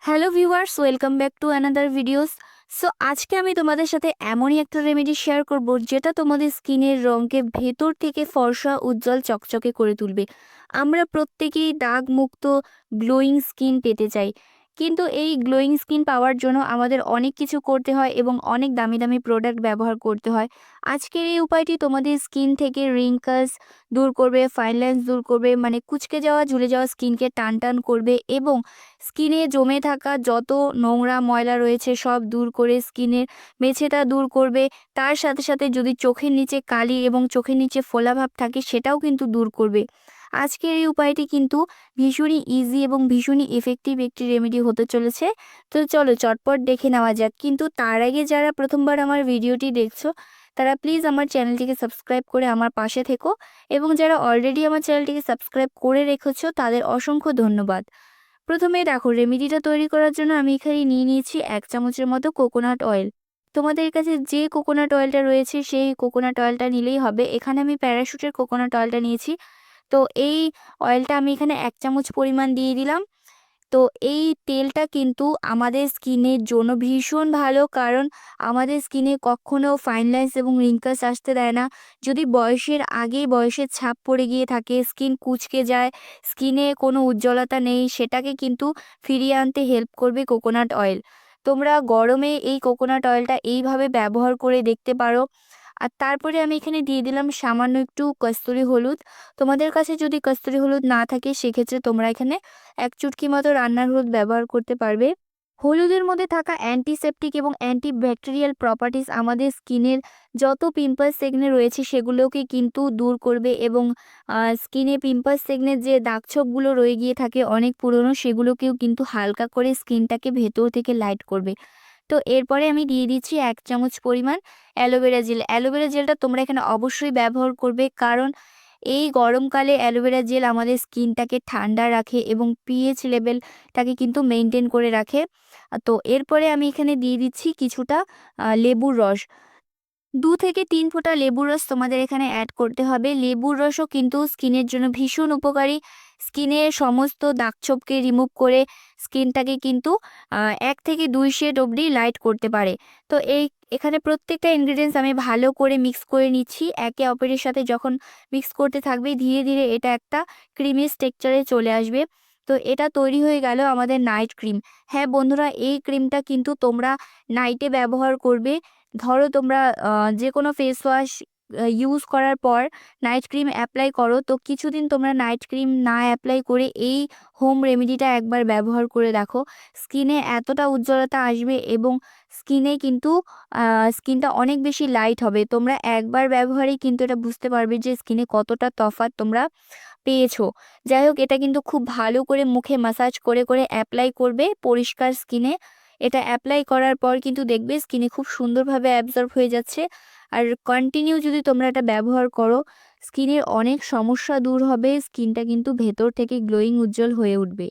Hello viewers, welcome back to another videos. So আজকে আমি তোমাদের সাথে এমনই একটা রেমেডি শেয়ার করব যেটা তোমাদের স্কিনের রঙকে ভেতর থেকে ফর্সা, উজ্জ্বল, চকচকে করে তুলবে। আমরা প্রত্যেকেই দাগ মুক্ত গ্লোয়িং স্কিন পেতে চাই, কিন্তু এই গ্লোয়িং স্কিন পাওয়ার জন্য আমাদের অনেক কিছু করতে হয় এবং অনেক দামি দামি প্রোডাক্ট ব্যবহার করতে হয়। আজকের এই উপায়টি তোমাদের স্কিন থেকে রিঙ্কলস দূর করবে, ফাইন লাইন্স দূর করবে, মানে কুঁচকে যাওয়া, ঝুলে যাওয়া স্কিনকে টান টান করবে এবং স্কিনে জমে থাকা যত নোংরা ময়লা রয়েছে সব দূর করে স্কিনের মেছেটা দূর করবে। তার সাথে সাথে যদি চোখের নিচে কালি এবং চোখের নিচে ফোলাভাব থাকে সেটাও কিন্তু দূর করবে। আজকের এই উপায়টি কিন্তু ভীষণই ইজি এবং ভীষণই এফেক্টিভ একটি রেমেডি হতে চলেছে। তো চলো চটপট দেখে নেওয়া যাক, কিন্তু তার আগে যারা প্রথমবার আমার ভিডিওটি দেখছো তারা প্লিজ আমার চ্যানেলটিকে সাবস্ক্রাইব করে আমার পাশে থেকো, এবং যারা অলরেডি আমার চ্যানেলটিকে সাবস্ক্রাইব করে রেখেছো তাদের অসংখ্য ধন্যবাদ। প্রথমে দেখো, রেমেডিটা তৈরি করার জন্য আমি এখানে নিয়ে নিয়েছি 1 চামচের মতো কোকোনাট অয়েল। তোমাদের কাছে যে কোকোনাট অয়েলটা রয়েছে সেই কোকোনাট অয়েলটা নিলেই হবে। এখানে আমি প্যারাশুটের কোকোনাট অয়েলটা নিয়েছি। তো এই অয়েলটা আমি এখানে 1 চামচ পরিমাণ দিয়ে দিলাম। তো এই তেলটা কিন্তু আমাদের স্কিনের জন্য ভীষণ ভালো, কারণ আমাদের স্কিনে কখনো ফাইন লাইন্স এবং রিঙ্কেলস আসতে দেয় না। যদি বয়সের আগেই বয়সের ছাপ পড়ে গিয়ে থাকে, স্কিন কুঁচকে যায়, স্কিনে কোনো উজ্জ্বলতা নেই, সেটাকে কিন্তু ফিরিয়ে আনতে হেল্প করবে কোকোনাট অয়েল। তোমরা গরমে এই কোকোনাট অয়েলটা এইভাবে ব্যবহার করে দেখতে পারো। আর তারপরে আমি এখানে দিয়ে দিলাম সামান্য একটু কস্তুরি হলুদ। তোমাদের কাছে যদি কস্তুরি হলুদ না থাকে সেক্ষেত্রে তোমরা এখানে 1 চুটকি মতো রান্নার হলুদ ব্যবহার করতে পারবে। হলুদের মধ্যে থাকা অ্যান্টিসেপটিক এবং অ্যান্টিব্যাকটেরিয়াল প্রপার্টিস আমাদের স্কিনের যত পিম্পলস সেকনে রয়েছে সেগুলোকে কিন্তু দূর করবে এবং স্কিনে পিম্পলস সেকনের যে দাগছোপগুলো রয়ে গিয়ে থাকে অনেক পুরনো, সেগুলোকেও কিন্তু হালকা করে স্কিনটাকে ভেতর থেকে লাইট করবে। তো এরপরে আমি দিয়ে দিচ্ছি 1 চামচ পরিমাণ অ্যালোভেরা জেল। অ্যালোভেরা জেলটা তোমরা এখানে অবশ্যই ব্যবহার করবে, কারণ এই গরমকালে অ্যালোভেরা জেল আমাদের স্কিনটাকে ঠান্ডা রাখে এবং পিএইচ লেভেলটাকে কিন্তু মেনটেন করে রাখে। তো এরপরে আমি এখানে দিয়ে দিচ্ছি কিছুটা লেবুর রস। 2 থেকে 3 ফোঁটা লেবুর রস তোমাদের এখানে অ্যাড করতে হবে। লেবুর রসও কিন্তু স্কিনের জন্য ভীষণ উপকারী। স্কিনের সমস্ত দাগছোপকে রিমুভ করে স্কিনটাকে কিন্তু 1 থেকে 2 শেড অবধি লাইট করতে পারে। তো এখানে প্রত্যেকটা ইনগ্রিডিয়েন্টস আমি ভালো করে মিক্স করে নিচ্ছি। একে অপরের সাথে যখন মিক্স করতে থাকবে ধীরে ধীরে এটা একটা ক্রিমি টেক্সচারে চলে আসবে। তো এটা তৈরি হয়ে গেল আমাদের নাইট ক্রিম। হ্যাঁ বন্ধুরা, এই ক্রিমটা কিন্তু তোমরা নাইটে ব্যবহার করবে। ধরো তোমরা যে কোনো ফেস ওয়াশ ইউজ করার পর নাইট ক্রিম অ্যাপ্লাই করো, তো কিছুদিন তোমরা নাইট ক্রিম না অ্যাপ্লাই করে এই হোম রেমেডিটা একবার ব্যবহার করে দেখো। স্কিনে এতটা উজ্জ্বলতা আসবে এবং স্কিনে কিন্তু স্কিনটা অনেক বেশি লাইট হবে। তোমরা একবার ব্যবহারেই কিন্তু এটা বুঝতে পারবে যে স্কিনে কতটা তফাৎ তোমরা পেয়েছো। যাই হোক, এটা কিন্তু খুব ভালো করে মুখে ম্যাসাজ করে করে অ্যাপ্লাই করবে পরিষ্কার স্কিনে। এটা অ্যাপ্লাই করার পর কিন্তু দেখবে স্কিনে খুব সুন্দরভাবে অ্যাবজর্ব হয়ে যাচ্ছে। আর কন্টিনিউ যদি তোমরা এটা ব্যবহার করো, স্কিনের অনেক সমস্যা দূর হবে, স্কিনটা কিন্তু ভেতর থেকে গ্লোয়িং, উজ্জ্বল হয়ে উঠবে।